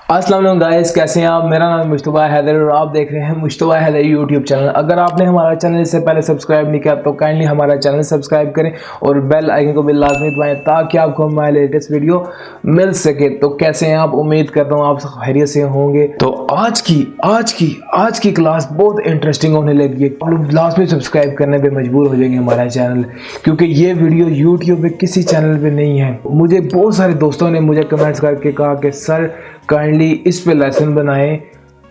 अस्सलाम वालेकुम गाइस, कैसे हैं आप। मेरा नाम मुश्तबा हैदर और आप देख रहे हैं मुश्तबा हैदर यूट्यूब चैनल। अगर आपने हमारा चैनल इससे पहले सब्सक्राइब नहीं किया तो काइंडली हमारा चैनल सब्सक्राइब करें और बेल आइकन को भी लाजमी दबाएं ताकि आपको हमारे लेटेस्ट वीडियो मिल सके। तो कैसे हैं आप, उम्मीद करता हूँ आप खैरियत से होंगे। तो आज की क्लास बहुत इंटरेस्टिंग होने लगी है। आप लोग लास्ट में सब्सक्राइब करने पे मजबूर हो जाएंगे हमारा चैनल, क्योंकि ये वीडियो यूट्यूब पे किसी चैनल पे नहीं है। मुझे बहुत सारे दोस्तों ने मुझे कमेंट्स करके कहा कि सर काइंडली इस पे लेसन बनाएं,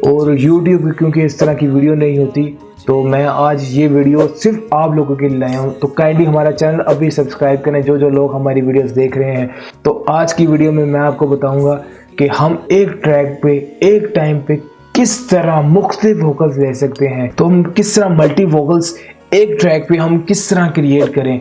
और यूट्यूब पे क्योंकि इस तरह की वीडियो नहीं होती, तो मैं आज ये वीडियो सिर्फ आप लोगों के लिए लाया हूँ। तो काइंडली हमारा चैनल अभी सब्सक्राइब करें जो जो लोग हमारी वीडियोस देख रहे हैं। तो आज की वीडियो में मैं आपको बताऊंगा कि हम एक ट्रैक पे एक टाइम पे किस तरह मुख्तलिफ वोकल्स ले सकते हैं। तो हम किस तरह मल्टी वोकल्स एक ट्रैक पे हम किस तरह क्रिएट करें।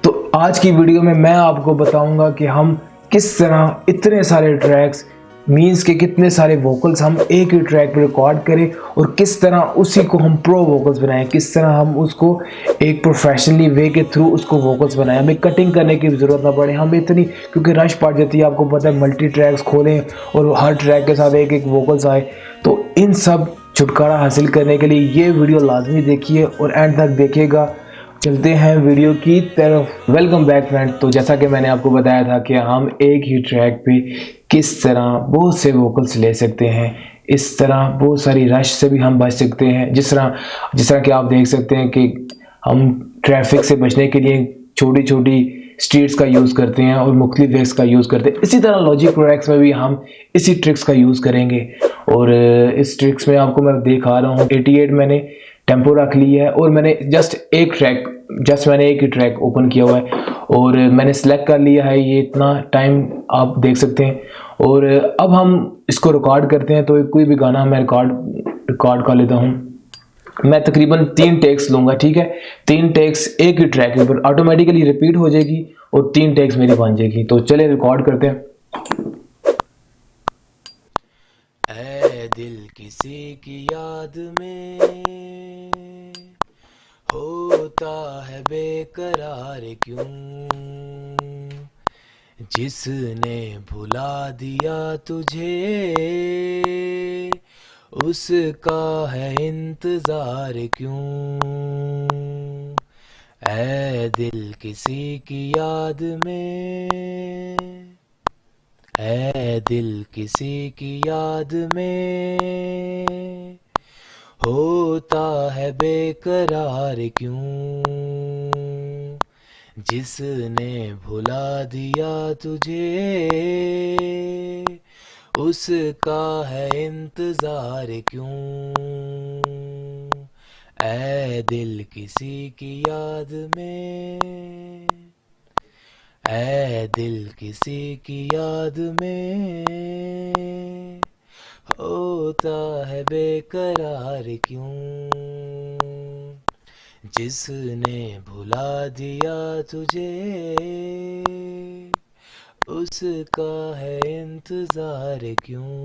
तो आज की वीडियो में मैं आपको बताऊंगा कि हम किस तरह इतने सारे ट्रैक्स मीन्स के कितने सारे वोकल्स हम एक ही ट्रैक पर रिकॉर्ड करें और किस तरह उसी को हम प्रो वोकल्स बनाएं, किस तरह हम उसको एक प्रोफेशनली वे के थ्रू उसको वोकल्स बनाएं। हमें कटिंग करने की ज़रूरत ना पड़े, हमें इतनी क्योंकि रश पड़ जाती है। आपको पता है मल्टी ट्रैक्स खोलें और हर ट्रैक के साथ एक एक वोकल्स आए। तो इन सब छुटकारा हासिल करने के लिए ये वीडियो लाजमी देखिए और एंड तक देखिएगा। चलते हैं वीडियो की तरफ। Welcome back friend. तो जैसा कि मैंने आपको बताया था कि हम एक ही ट्रैक पे किस तरह बहुत से वोकल्स ले सकते हैं, इस तरह बहुत सारी रश से भी हम बच सकते हैं। जिस तरह कि आप देख सकते हैं कि हम ट्रैफिक से बचने के लिए छोटी छोटी स्ट्रीट्स का यूज़ करते हैं और मुख्तलिफ वेज का यूज़ करते हैं। इसी तरह लॉजिक ट्रैक्स में भी हम इसी ट्रिक्स का यूज़ करेंगे। और इस ट्रिक्स में आपको मैं दिखा रहा हूँ 88 मैंने टेम्पो रख ली है और मैंने मैंने एक ही ट्रैक ओपन किया हुआ है और मैंने सेलेक्ट कर लिया है। ये इतना टाइम आप देख सकते हैं। और अब हम इसको रिकॉर्ड करते हैं। तो कोई भी गाना मैं रिकॉर्ड कर लेता हूँ। मैं तकरीबन 3 टेक्स लूँगा, ठीक है। 3 टेक्स एक ही ट्रैक के ऊपर ऑटोमेटिकली रिपीट हो जाएगी और 3 टेक्स मेरी बन जाएगी। तो चले रिकॉर्ड करते हैं। ऐ दिल किसी की याद में होता है बेकरार क्यों, जिसने भुला दिया तुझे उसका है इंतजार क्यों। ऐ दिल किसी की याद में, ऐ दिल किसी की याद में होता है बेकरार क्यों, जिसने भुला दिया तुझे उसका है इंतजार क्यों। ऐ दिल किसी की याद में, ऐ दिल किसी की याद में होता है बेकरार क्यों, जिसने भुला दिया तुझे उसका है इंतजार क्यों।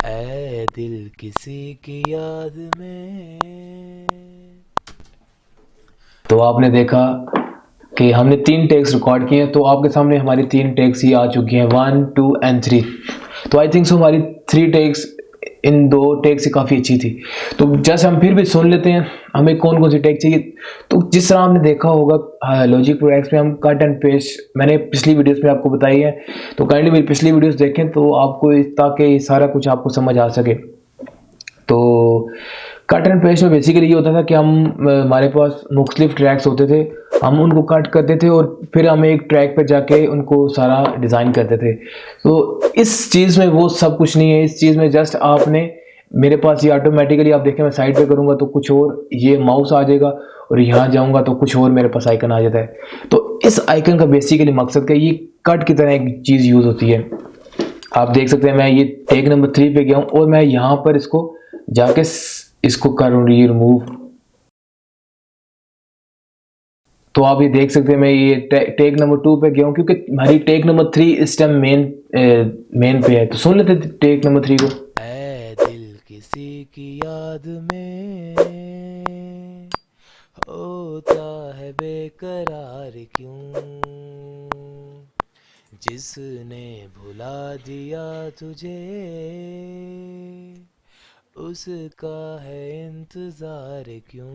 ऐ दिल किसी की याद में। तो आपने देखा कि हमने 3 टेक्स रिकॉर्ड किए हैं। तो आपके सामने हमारी 3 टेक्स ही आ चुकी हैं, 1 2 एंड 3। तो आई थिंक सो हमारी 3 टेक्स इन 2 टेक से काफ़ी अच्छी थी। तो जैसे हम फिर भी सुन लेते हैं हमें कौन कौन सी टेक चाहिए। तो जिस तरह आपने देखा होगा लॉजिक प्रो एक्स में हम कट एंड पेस्ट मैंने पिछली वीडियोस में आपको बताई है। तो काइंडली मेरी पिछली वीडियोस देखें तो आपको ताकि सारा कुछ आपको समझ आ सके। तो कट एंड पेस्ट में बेसिकली ये होता था कि हमारे पास मुख्तलिफ ट्रैक्स होते थे, हम उनको कट करते थे और फिर हम एक ट्रैक पर जाके उनको सारा डिज़ाइन करते थे। तो इस चीज़ में वो सब कुछ नहीं है। इस चीज़ में जस्ट आपने मेरे पास ये ऑटोमेटिकली आप देखें, मैं साइड पे करूँगा तो कुछ और ये माउस आ जाएगा और यहाँ जाऊँगा तो कुछ और मेरे पास आइकन आ जाता है। तो इस आइकन का बेसिकली मकसद क्या, ये कट की तरह एक चीज़ यूज़ होती है। आप देख सकते हैं मैं ये टेक नंबर 3 पे गया हूँ और मैं यहाँ पर इसको जाके इसको करूँ रिमूव। तो आप ये देख सकते हैं मैं ये टेक नंबर 2 पे गया हूँ क्योंकि हमारी टेक नंबर 3 इस टाइम मेन पे है। तो सुन लेते टेक नंबर 3 को। ऐ दिल किसी की याद में होता है बेकरार क्यों, जिसने भुला दिया तुझे उसका है इंतजार क्यों।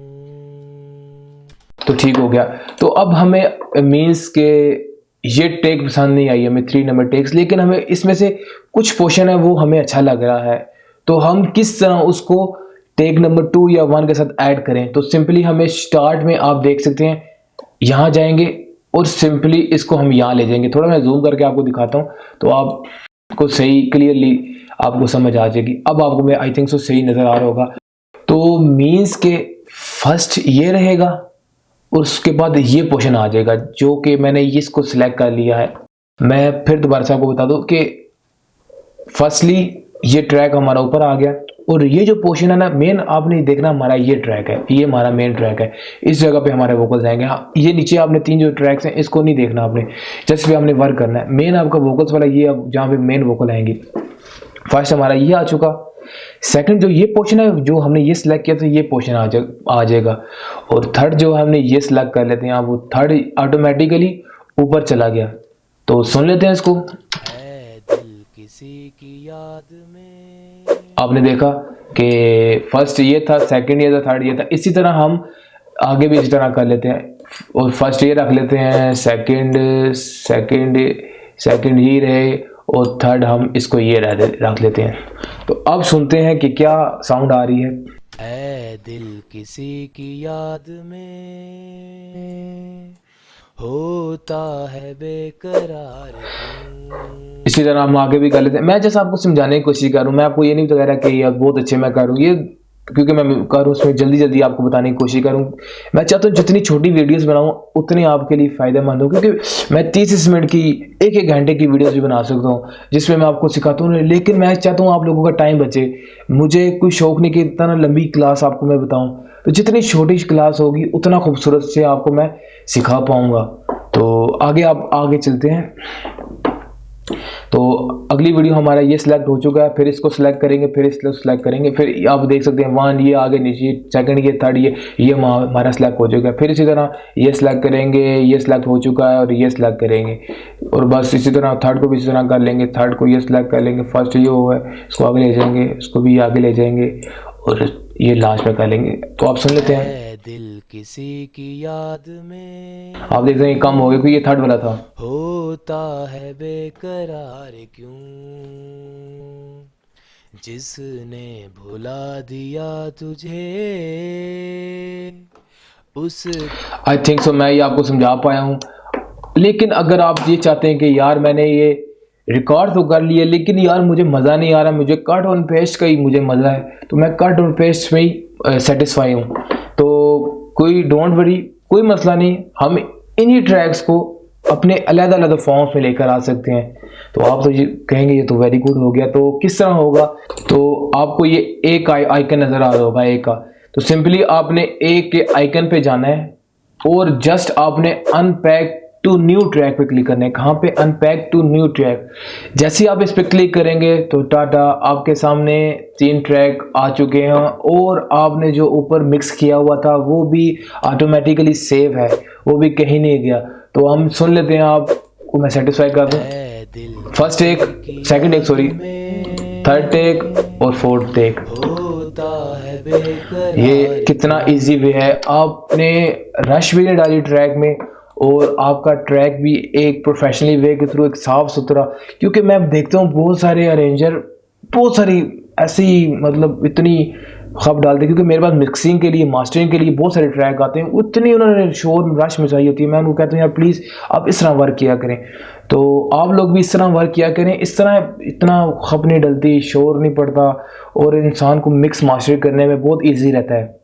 तो ठीक हो गया। तो अब हमें मीन्स के ये टेक पसंद नहीं आई, हमें 3 नंबर टेक्स, लेकिन हमें इसमें से कुछ पोर्शन है वो हमें अच्छा लग रहा है, तो हम किस तरह उसको टेक नंबर 2 या 1 के साथ ऐड करें। तो सिंपली हमें स्टार्ट में आप देख सकते हैं यहाँ जाएंगे और सिंपली इसको हम यहाँ ले जाएंगे। थोड़ा मैं जूम करके आपको दिखाता हूँ तो आपको सही क्लियरली आपको समझ आ जाएगी। अब आपको मैं आई थिंक सो सही नज़र आ रहा होगा। तो मीन्स के फर्स्ट ये रहेगा और उसके बाद ये पोर्शन आ जाएगा जो कि मैंने इसको सिलेक्ट कर लिया है। मैं फिर दोबारा से आपको बता दूं कि फर्स्टली ये ट्रैक हमारा ऊपर आ गया और ये जो पोर्शन है ना मेन आपने देखना हमारा ये ट्रैक है, ये हमारा मेन ट्रैक है। इस जगह पे हमारे वोकल्स आएंगे। हाँ, ये नीचे आपने 3 जो ट्रैक्स हैं इसको नहीं देखना आपने, जस्ट पे आपने वर्क करना है। मेन आपका वोकल्स वाला ये अब जहाँ पे मेन वोकल आएंगी। फर्स्ट हमारा ये आ चुका। सेकंड जो ये पोर्शन है जो हमने ये सिलेक्ट किया था ये पोर्शन आ जाएगा। और थर्ड जो हमने ये सिलेक्ट कर लेते हैं वो थर्ड ऑटोमेटिकली ऊपर चला गया। तो सुन लेते हैं इसको। है दिल किसी की याद में। आपने देखा कि फर्स्ट ये था, सेकंड ये था, थर्ड ये था। इसी तरह हम आगे भी इसी तरह कर लेते हैं और फर्स्ट ये रख लेते हैं, सेकंड ये रहे और थर्ड हम इसको ये रख लेते हैं। तो अब सुनते हैं कि क्या साउंड आ रही है। दिल किसी की याद में होता है बेकरार क्यों। इसी तरह हम आगे भी कर लेते हैं। मैं जैसे आपको समझाने की कोशिश कर रहा हूँ, मैं आपको ये नहीं बता रहा कि यार बहुत अच्छे मैं कर रहा हूँ, ये क्योंकि मैं कर रहा हूँ उसमें जल्दी आपको बताने की कोशिश करूँ। मैं चाहता हूँ जितनी छोटी वीडियोस बनाऊँ उतनी आपके लिए फ़ायदेमंद हो, क्योंकि मैं 30 मिनट की 1-1 घंटे की वीडियोस भी बना सकता हूँ जिसमें मैं आपको सिखाता हूँ। लेकिन मैं चाहता हूँ आप लोगों का टाइम बचे। मुझे कोई शौक नहीं कि इतना लंबी क्लास आपको मैं बताऊँ, तो जितनी छोटी क्लास होगी उतना खूबसूरत से आपको मैं सिखा पाऊँगा। तो आगे आप आगे चलते हैं। तो अगली वीडियो हमारा ये सिलेक्ट हो चुका है, फिर इसको सिलेक्ट करेंगे, फिर इसको सिलेक्ट करेंगे, फिर आप देख सकते हैं 1 ये आगे नीचे, सेकंड ये, थर्ड ये हमारा सिलेक्ट हो चुका है। फिर इसी तरह ये सिलेक्ट करेंगे, ये सिलेक्ट हो चुका है और ये सिलेक्ट करेंगे और बस इसी तरह थर्ड को भी इसी तरह कर लेंगे। थर्ड को ये सिलेक्ट कर लेंगे, फर्स्ट ये हुआ है इसको आगे ले जाएंगे, इसको भी आगे ले जाएंगे और ये लास्ट में कर लेंगे। तो आप सुन लेते हैं। दिल किसी की याद में आप देख रहे हैं कम हो गया क्योंकि ये थर्ड वाला था। होता है बेकरार क्यों जिसने भुला दिया तुझे उस। आई थिंक सो मैं ये आपको समझा पाया हूँ। लेकिन अगर आप ये चाहते हैं कि यार मैंने ये रिकॉर्ड तो कर लिया लेकिन यार मुझे मज़ा नहीं आ रहा, मुझे कट और पेस्ट का ही मुझे मज़ा है, तो मैं कट और पेस्ट में ही सेटिस्फाई हूँ। तो कोई डोंट वरी, कोई मसला नहीं, हम इन्हीं ट्रैक्स को अपने अलग-अलग फॉर्म्स में लेकर आ सकते हैं। तो आप तो ये कहेंगे ये तो वेरी गुड हो गया, तो किस तरह होगा। तो आपको ये एक आइकन नज़र आ रहा होगा एक का, तो सिंपली आपने एक के आइकन पे जाना है और जस्ट आपने अनपैक टू न्यू ट्रैक पे क्लिक करना है। कहाँ पे? Unpack to new track. जैसे ही आप इस पे क्लिक करेंगे तो टाटा आपके सामने 3 ट्रैक आ चुके हैं और आपने जो ऊपर मिक्स किया हुआ था वो भी ऑटोमेटिकली सेव है, वो भी कहीं नहीं गया। तो हम सुन लेते हैं, आपको मैं सेटिस्फाई कर दूं। First take, second take, sorry third take और फोर्थ टेक। ये कितना इजी वे है, आपने रश भी नहीं डाली ट्रैक में और आपका ट्रैक भी एक प्रोफेशनली वे के थ्रू एक साफ सुथरा। क्योंकि मैं देखता हूँ बहुत सारे अरेंजर बहुत सारी ऐसी मतलब इतनी खप डालते, क्योंकि मेरे पास मिक्सिंग के लिए मास्टरिंग के लिए बहुत सारे ट्रैक आते हैं, उतनी उन्होंने शोर रश मचाई होती है। मैं उनको कहता हूँ यार प्लीज़ आप इस तरह वर्क किया करें। तो आप लोग भी इस तरह वर्क किया करें, इस तरह इतना खप नहीं डलती, शोर नहीं पड़ता और इंसान को मिक्स मास्टरिंग करने में बहुत ईजी रहता है।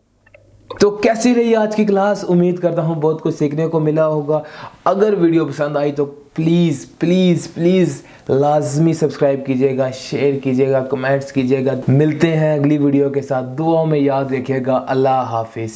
तो कैसी रही आज की क्लास? उम्मीद करता हूँ बहुत कुछ सीखने को मिला होगा। अगर वीडियो पसंद आई तो प्लीज़ प्लीज़ प्लीज़ लाजमी सब्सक्राइब कीजिएगा, शेयर कीजिएगा, कमेंट्स कीजिएगा। मिलते हैं अगली वीडियो के साथ। दुआओं में याद रखिएगा। अल्लाह हाफिज़।